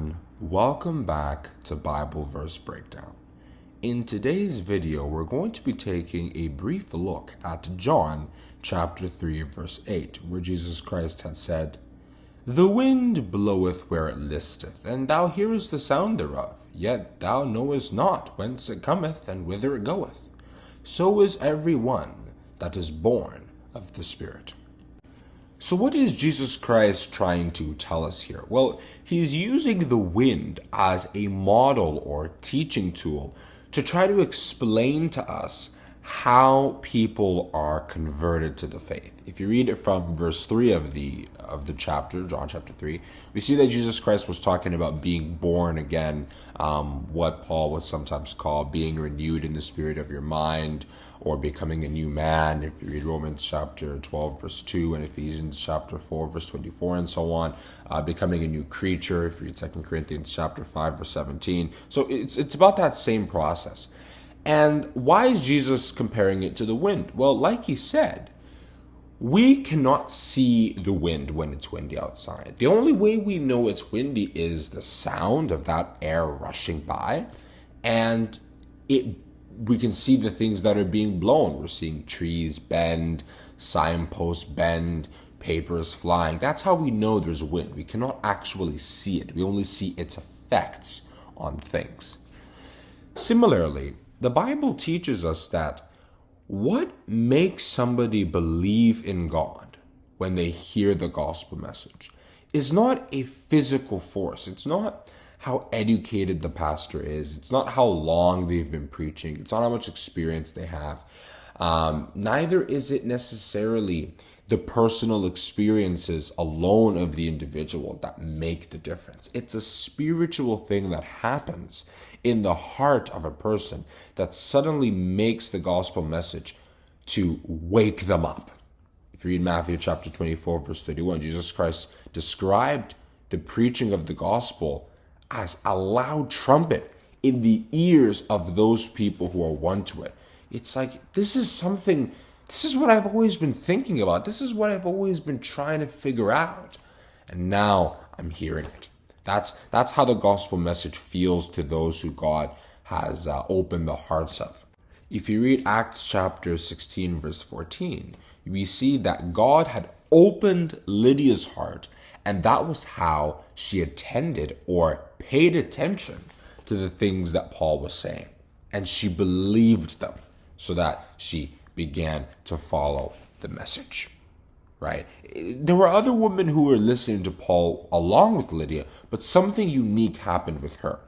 everyone, welcome back to Bible Verse Breakdown. In today's video, we're going to be taking a brief look at John chapter 3 verse 8, where Jesus Christ had said, "The wind bloweth where it listeth, and thou hearest the sound thereof, yet thou knowest not whence it cometh and whither it goeth. So is every one that is born of the Spirit." So what is Jesus Christ trying to tell us here? Well, he's using the wind as a model or teaching tool to try to explain to us how people are converted to the faith. If you read it from verse 3 of the chapter, John chapter 3, we see that Jesus Christ was talking about being born again, what Paul would sometimes call being renewed in the spirit of your mind, or becoming a new man. If you read Romans chapter 12 verse 2 and Ephesians chapter 4 verse 24 and so on, becoming a new creature. If you read 2 Corinthians chapter 5 verse 17. So it's about that same process. And why is Jesus comparing it to the wind? Well, like he said, we cannot see the wind when it's windy outside. The only way we know it's windy is the sound of that air rushing by, and we can see the things that are being blown. We're seeing trees bend, signposts bend, papers flying. That's how we know there's wind. We cannot actually see it. We only see its effects on things. Similarly, the Bible teaches us that what makes somebody believe in God when they hear the gospel message is not a physical force. It's not how educated the pastor is. It's not how long they've been preaching. It's not how much experience they have. Neither is it necessarily the personal experiences alone of the individual that make the difference. It's a spiritual thing that happens in the heart of a person that suddenly makes the gospel message to wake them up. If you read Matthew chapter 24, verse 31, Jesus Christ described the preaching of the gospel as a loud trumpet in the ears of those people who are won to it. It's like, this is what I've always been thinking about. This is what I've always been trying to figure out. And now I'm hearing it. That's how the gospel message feels to those who God has opened the hearts of. If you read Acts chapter 16, verse 14, we see that God had opened Lydia's heart, and that was how she attended or paid attention to the things that Paul was saying. And she believed them, so that she began to follow the message. Right? There were other women who were listening to Paul along with Lydia, but something unique happened with her.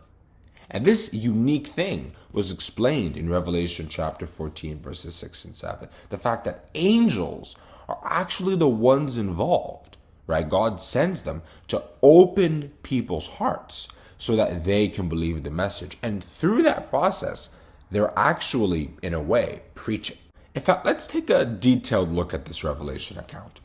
And this unique thing was explained in Revelation chapter 14, verses 6 and 7. The fact that angels are actually the ones involved, right? God sends them to open people's hearts so that they can believe the message. And through that process, they're actually, in a way, preaching. In fact, let's take a detailed look at this Revelation account.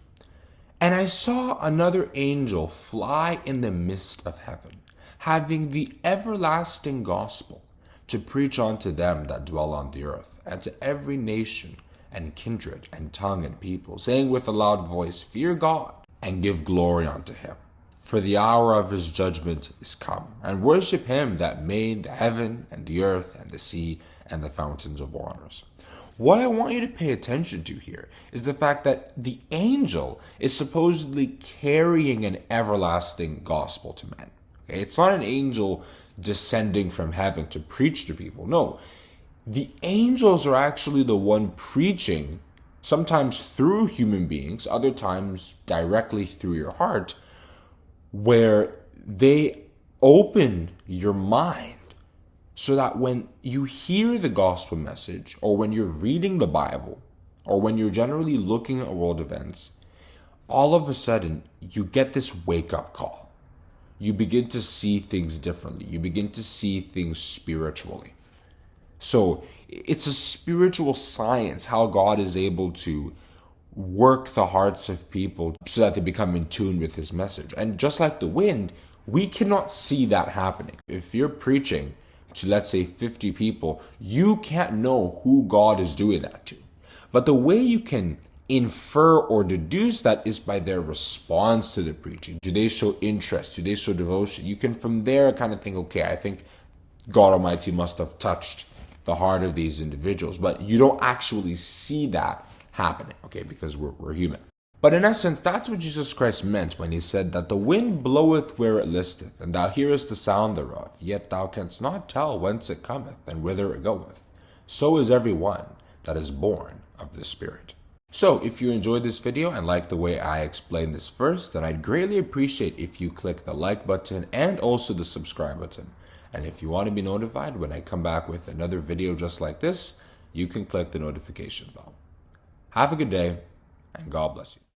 "And I saw another angel fly in the midst of heaven, having the everlasting gospel to preach unto them that dwell on the earth, and to every nation and kindred and tongue and people, saying with a loud voice, Fear God, and give glory unto him. For the hour of his judgment is come, and worship him that made the heaven and the earth and the sea and the fountains of waters." What I want you to pay attention to here is the fact that the angel is supposedly carrying an everlasting gospel to men. Okay? It's not an angel descending from heaven to preach to people. No, the angels are actually the one preaching, sometimes through human beings, other times directly through your heart, where they open your mind so that when you hear the gospel message, or when you're reading the Bible, or when you're generally looking at world events, all of a sudden you get this wake-up call. You begin to see things differently. You begin to see things spiritually. So it's a spiritual science how God is able to work the hearts of people so that they become in tune with his message. And just like the wind, we cannot see that happening. If you're preaching to, let's say, 50 people, you can't know who God is doing that to. But the way you can infer or deduce that is by their response to the preaching. Do they show interest? Do they show devotion? You can from there kind of think, okay, I think God Almighty must have touched the heart of these individuals, but you don't actually see that happening, okay, because we're human. But in essence, that's what Jesus Christ meant when he said that the wind bloweth where it listeth, and thou hearest the sound thereof, yet thou canst not tell whence it cometh and whither it goeth. So is every one that is born of the Spirit. So, if you enjoyed this video and like the way I explained this verse, then I'd greatly appreciate if you click the like button and also the subscribe button. And if you want to be notified when I come back with another video just like this, you can click the notification bell. Have a good day, and God bless you.